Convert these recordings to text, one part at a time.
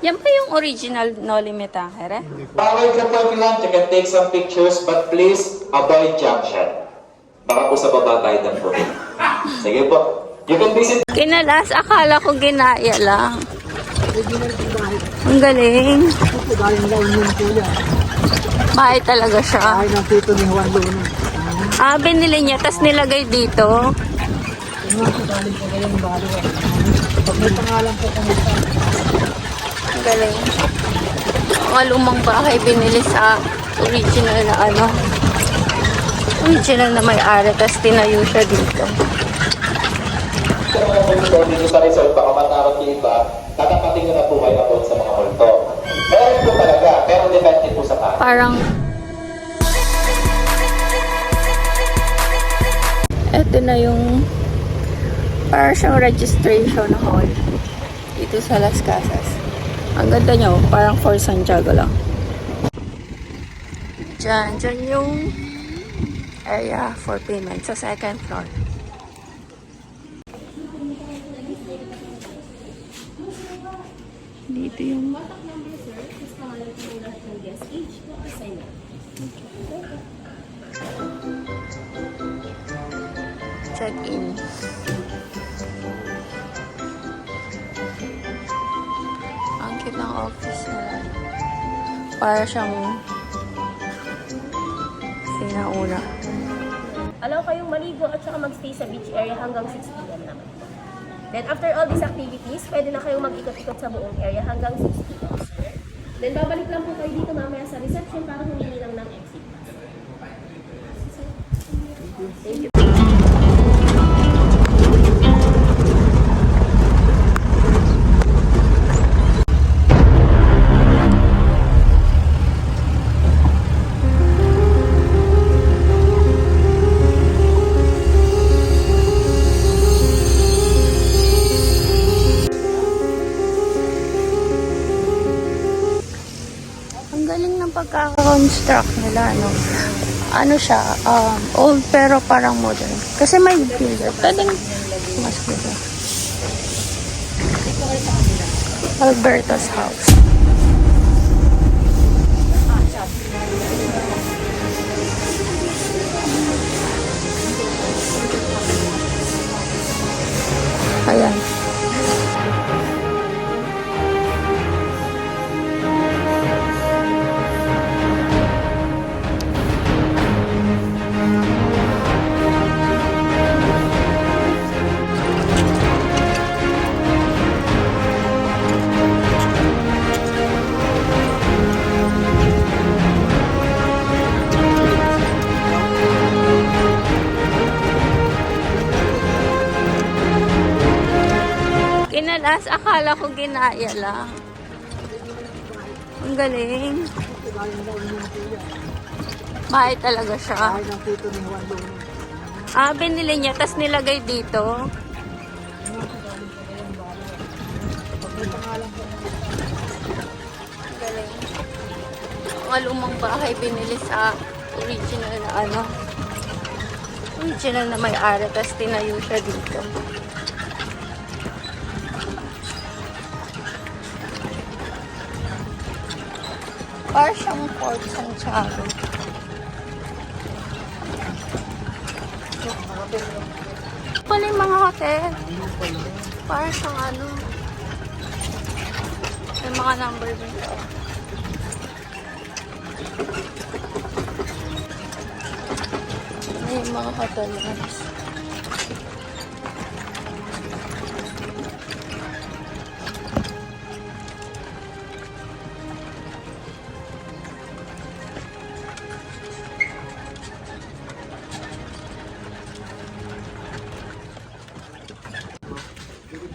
Yan ba yung original No Limit Anchor? Bawal ka po lang, you can take some pictures, but please avoid junction. Baka po sa baba tayo ng po. Sige po. You can visit. Kinalas, akala ko ginaya lang. Ang galing. Bahay talaga siya. Bahay ng tito ni Juan Luna. Ah, binili niya, tas nilagay dito. Pag may pangalan po kung isa. Ang galing. Mga lumang bahay binili sa original na ano. Original na may-ari, tas tinayo siya dito. Dito sa resort, baka matakot yung iba, tatapating nyo na po kayo about sa mga multo. Meron po talaga, pero depende po sa tao. Parang eto na yung parang siyang registration hall dito sa Las Casas. Ang ganda nyo, parang for Santiago lang. Dyan yung area for payment sa second floor. Dito yung check-in. Ang cute ng office nila. Para siyang sinauna. Allow kayong maligo at saka magstay sa beach area hanggang 6 p.m. naman. Then after all these activities, pwede na kayong mag-ikot-ikot sa buong area hanggang 6 p.m. Then babalik lang po kayo dito mamaya sa reception para humingi lang ng exit pass. Thank you. Ang galing ng pagkaka-construct nila, no? Ano siya, old pero parang modern. Kasi may builder. Pwedeng mas builder. Alberto's house. Ayan. Kinalas, akala ko ginaya lang. Ang galing. Bahay talaga siya. Bahay ng tito ni Juan Luna. Ah, binili niya, tas nilagay dito. Pag may pangalan po kung isa. Ang galing. Mga lumang bahay binili sa original na ano. Original na may-ari, tas tinayo siya dito. Parang siyang Fort Santiago. Pala yung mga hotel. Parang siyang ano. May mga number dito. May mga hotel rooms.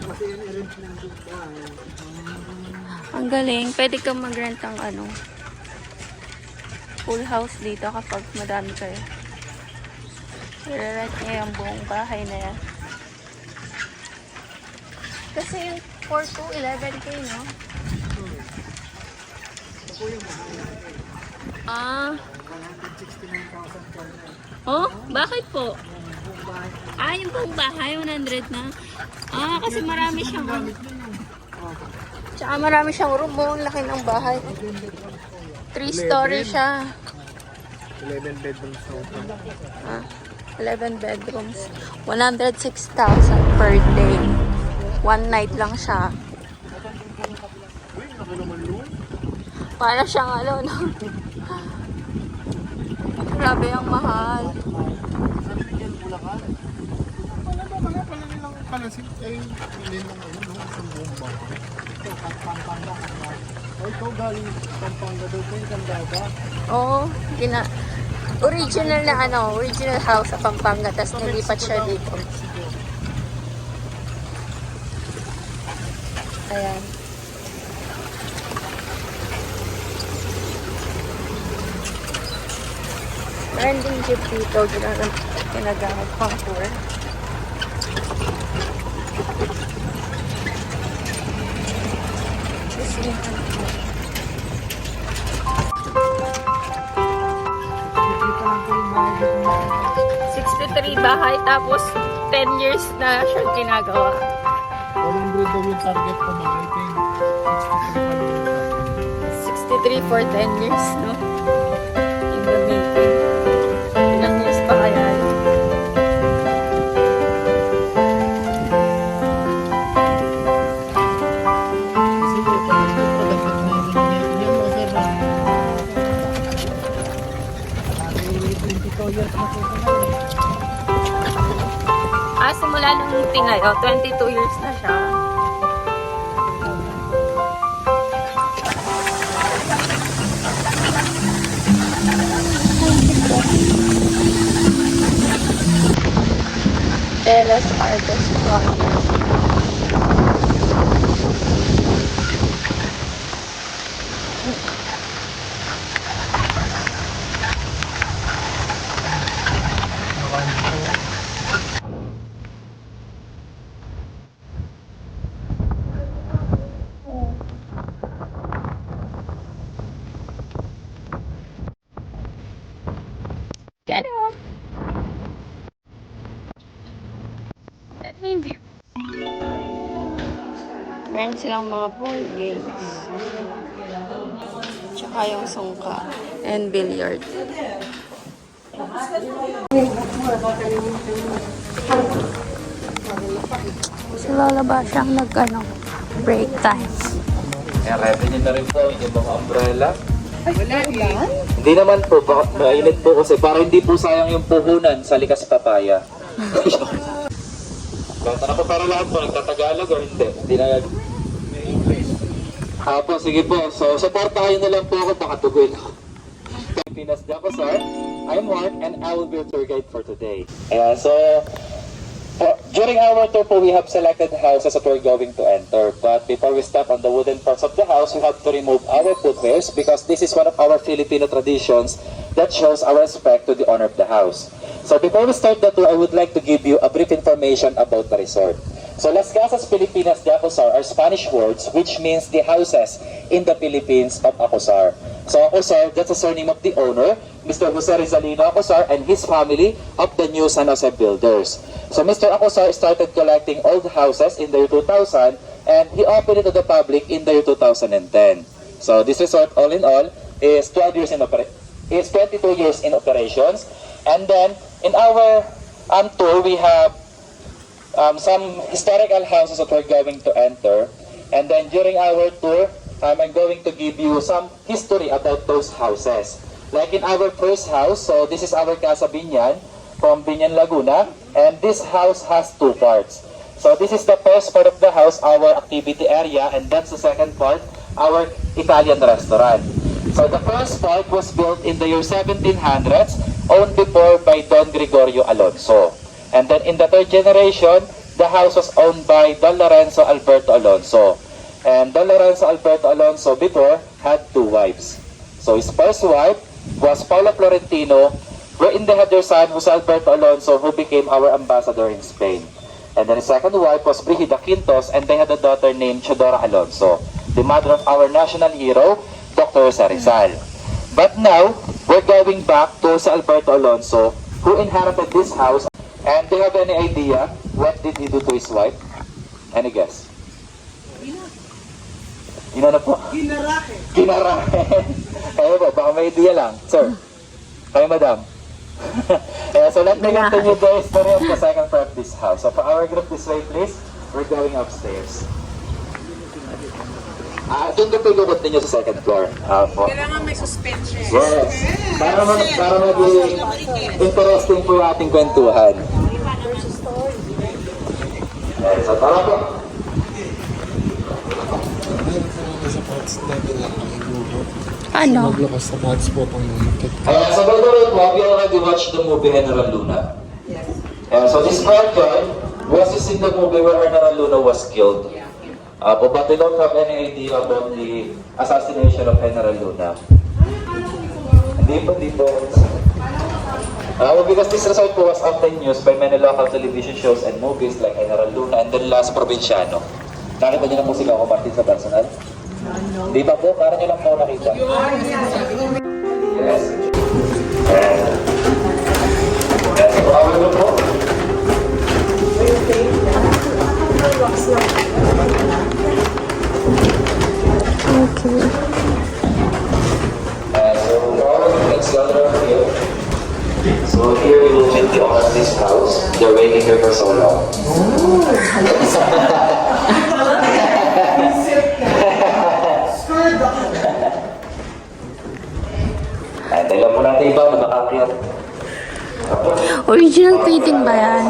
Kasi yan arrange na ang bahay. Ang galing. Pwede kang mag-rent ng ano. Full house dito kapag madami kayo. I-rent niya yung buong bahay na yan. Kasi yung 4 to 11K, no? Ito po yung bahay natin. Ah. 169,000 per month. Oh, bakit po? Yung buong bahay. Ah, yung buong bahay, 100 na. Ah, kasi marami siyang ano. Oh. Tsaka marami siyang room. Oh, ang laki ng bahay. 3-story siya. 11 bedrooms total. 11 bedrooms. 106,000 per day. One night lang siya. Para siyang ano, no? Grabe ang mahal. Pala nilang palasin ay hindi lang ayun, no? Isang buong bahay. O ikaw galing Pampanga daw po yung Candaba. Oo, original na ano, original house sa Pampanga, tapos nilipat siya dito. Ayan. Meron din jeep dito, ginagamit pang tour. Sisihan. 63 bahay, tapos 10 years na siya ginagawa. 100 daw yung target ko marketing. 63 for 10 years, no? In the making. Ilang years pa kaya? Kasi yung production na yan mo sir. 22 years na po ito na. Simula nung tinayo, 22 years na siya. Teras Artist Project. Ganon. Maybe. Meron silang mga board games. Tsaka yung sungka. And billiard. Sa lalaba siyang break time. Kaya revenue na rin po yung ibang umbrella. Hindi naman po, mainit po kasi para hindi po sayang yung puhunan sa likas papaya. Bata na po para lahat po, nagtatagalog o hindi? Hindi na yan. Po, sige po. So, supportahan na lang po ako, baka tugoy ako. Pilipinas Daco, sir. I'm Mark and I will be your tour guide for today. So, during our tour po, we have selected houses that we're going to enter. But before we step on the wooden parts of the house, we have to remove our footwears because this is one of our Filipino traditions that shows our respect to the owner of the house. So before we start the tour, I would like to give you a brief information about the resort. So Las Casas Filipinas de Acosar are Spanish words which means the houses in the Philippines of Acosar. So Acosar, that's the surname of the owner, Mr. Jose Rizalino Acosar and his family of the new San Jose Builders. So Mr. Acosar started collecting old houses in the year 2000 and he opened it to the public in the year 2010. So this resort all in all is 22 years in operations. And then in our tour we have some historical houses that we're going to enter. And then during our tour, I'm going to give you some history about those houses. Like in our first house, so this is our Casa Binyan from Binyan, Laguna. And this house has two parts. So this is the first part of the house, our activity area. And that's the second part, our Italian restaurant. So the first part was built in the year 1700s, owned before by Don Gregorio Alonso. And then in the third generation, the house was owned by Don Lorenzo Alberto Alonso. And Don Lorenzo Alberto Alonso before had two wives. So his first wife was Paula Florentino, wherein they had their son Jose Alberto Alonso, who became our ambassador in Spain. And then his second wife was Brigida Quintos, and they had a daughter named Chodora Alonso, the mother of our national hero, Dr. Jose Rizal. But now, we're going back to Jose Alberto Alonso, who inherited this house. And do you have any idea what did he do to his wife? Any guess? Inano po? Kinarahe. Kayo po, baka may idea lang. Sir, kayo madam. So let me continue the story of the second floor of this house. So for our group this way, please. We're going upstairs. Doon na tulungot ninyo sa second floor. Kailangan may suspension. Yes. Para maging interesting po yung ating kwentuhan. Okay, so tara po. Sa parts natin lang ang igubo. Ano? Maglakas sa parts po pang lumakit. So by the way, have you already watched the movie General Luna? Yes. So this part was in the movie where General Luna was killed. But they don't have any idea about the assassination of General Luna. Hindi po. Because this result was often used by many local television shows and movies like General Luna and then Last Provinciano. Nakita niyo na po sila ako Martin sa personal? Di ba po? Para niyo lang po nakita. Yes. Yes. Awal po. Okay. So all of the things gathered up here. So here we will meet the owner of this house. They're waiting here for so long. Dahil mo natin iba na makakiyat. Original painting ba yan?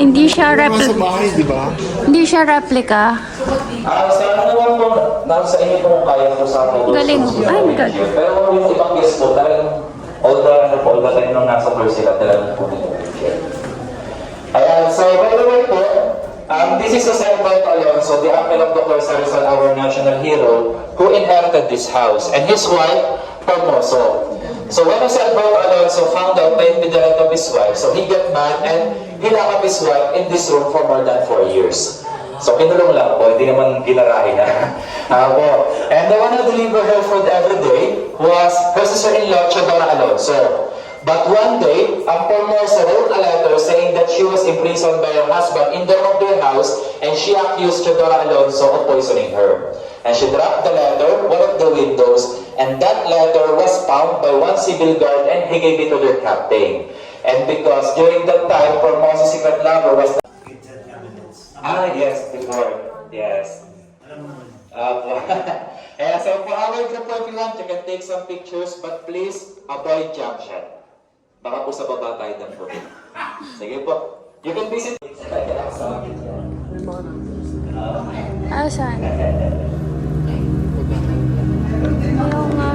Hindi siya Sa replica. bahay, di ba? Hindi siya replica. Sana naman po, nasa inyo po kung kaya po sa akin. Galing. Ay, my God. Pero yung ibang guest po, talagang all the time nung nasa floor sila, talagang po nila. Ayan, so by the way po, this is Jose Alberto Alonso, the uncle of Dr. Sarizal, our national hero, who inherited this house, and his wife, Formoso. So when Jose Alberto Alonso found out the infidelity of his wife, so he got mad and he locked up his wife in this room for more than 4 years. So kinulong lang po, hindi naman ginarahin na. And the one who delivered her food every day was her sister-in-law, Chadora Alonso. But one day, Formosa wrote a letter saying that she was imprisoned by her husband in the room of their house and she accused Chadora Alonso of poisoning her. And she dropped the letter, one of the windows, and that letter was found by one civil guard and he gave it to their captain. And because during that time, Formosa's secret lover was... yes, before. Yes. So for our group of lunch, you can take some pictures, but please avoid jump shot. Baka po sa baba tayo ng po. Sige po. You can visit. Saan? Ayaw nga.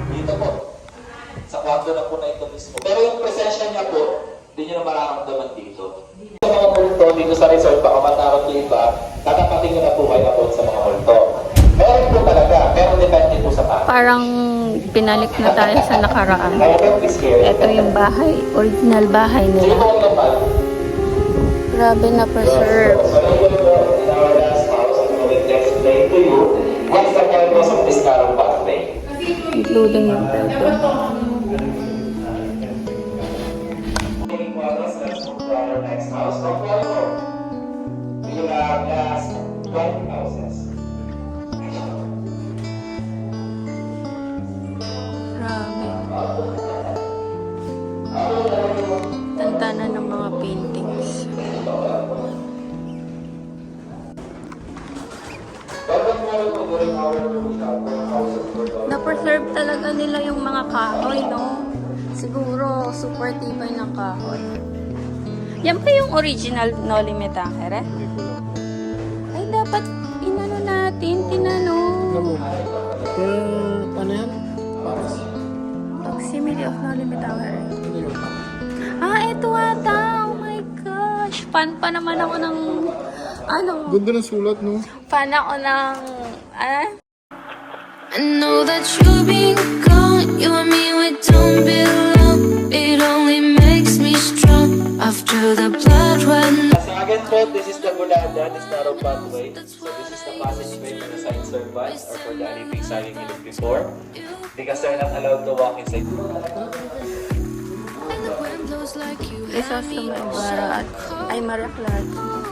Dito po. Sa kwarto na po na ito mismo. Pero yung presensya niya po, hindi niyo na mararamdaman dito. Sa mga multo dito sa resort, baka matarot yung iba, tatapating nyo na po kayo about sa mga multo. Meron po talaga, pero depende po sa tao. Parang pinalik na tayo sa nakaraan. Kaya don't be scared. Ito yung bahay, original bahay Hindi nila. po ang naman. Grabe na preserve. So ngayon po, in our last house, I'm going to explain to you what's the purpose of this narrow pathway. Including yung pwede. Let's move to our next house. From Puerto, we will have last 20 houses. Grabe. Tantana ng mga paintings. Na-preserve talaga nila yung mga kahoy, no? Siguro, super tibay ng kahoy. Yan pa yung original Noli Me Tangere? Ay, dapat inano natin, tinanong. Ano yan? Proximity of Noli Me Tangere. Ano yun? Ito ata. Oh my gosh. Fan pa naman ako ng, Ganda ng sulat, no? fan ako ng, I know that you've been gone. You and me, we don't belong. It only makes me strong. After the blood run. Sa Second po, this is the Bulanda, this narrow pathway. So this is the passageway for the sign servants or for the anything signing you looked before. Because they're not allowed to walk inside. And the wind blows like you Isa have sa me may bara at ay Maraklad.